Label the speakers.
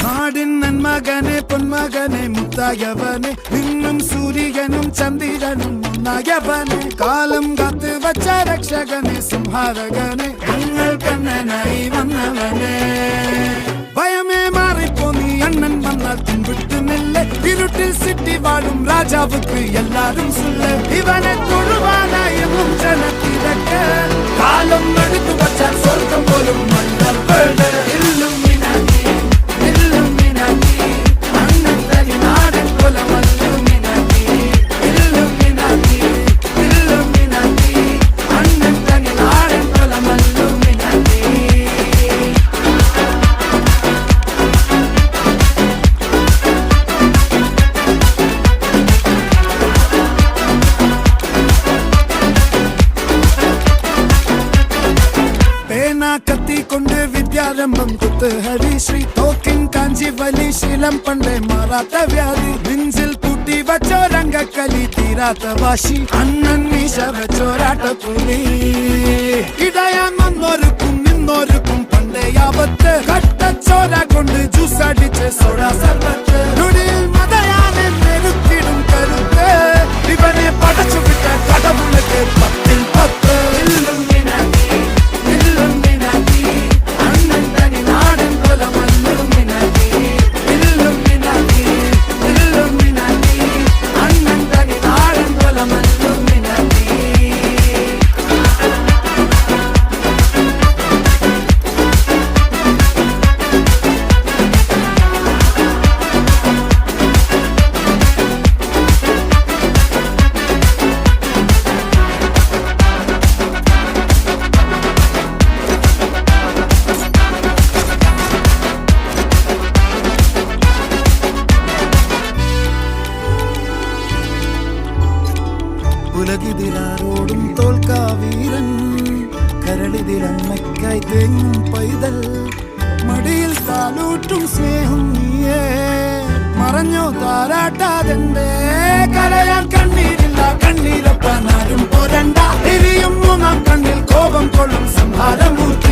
Speaker 1: നാടിൻ നന്മകനെ പൊന്മകനെ മുത്തായവനെ നിന്നും സൂര്യനും ചന്ദ്രനും ഒന്നായവനെ കാലം കാത്ത് വച്ച രക്ഷകനെ സംഹാരകനെ ഞങ്ങൾ കണ്ണനായി വന്നവനെ ഭയമേ മാറിപ്പോ നീ അണ്ണൻ വന്നാൽ പിൻവിട്ടുന്നില്ലേ ഇരുട്ടിൽ സിറ്റി വാഴും രാജാവുക്ക് എല്ലാരും സുല്ല ഇവനെ തൊഴുവാനായി ജനത്തിരക്ക് കാലം എടുത്തു വച്ചാൽ സ്വർഗം പോലും കത്തിക്കൊണ്ട് വിദ്യാരംഭം കുത്ത് ഹരിശ്രീ തോക്കിൻ കാഞ്ചി വലി ശീലം പണ്ടേ മാറാത്ത വ്യാധി നെഞ്ചിൽ കൂട്ടി വച്ചോരംഗക്കലി തീരാത്ത വാശി അണ്ണൻ മീശ വെച്ചോരാട്ട പുലി ഇടയാൻ വന്നോർക്കും നിന്നോർക്കും പണ്ടേ ആപത്ത് കട്ടച്ചോര കൊണ്ട് ജ്യൂസ് അടിച്ച് സോഡ സർബത്ത് നൊടിയിൽ മതയാനെ മെരുക്കിടും കരുത്ത് ഇവനെ പടച്ചു വിട്ട കടവുള്ളത് 10-10 ഉലകിതിരാരോടും തോൽക്കാവീരൻ കരളിതിരമ്മയ്ക്കായി തേങ്ങും പൈതൽ മടിയിൽ താലൂട്ടും സ്നേഹം നീയേ മറഞ്ഞോ താരാട്ടാതെന്റെ കരയാൻ കണ്ണീരില്ല കണ്ണീരൊപ്പാനാരും പോരണ്ട എരിയും മൂന്നാം കണ്ണിൽ കോപം കൊള്ളും സംഹാരമൂർത്തി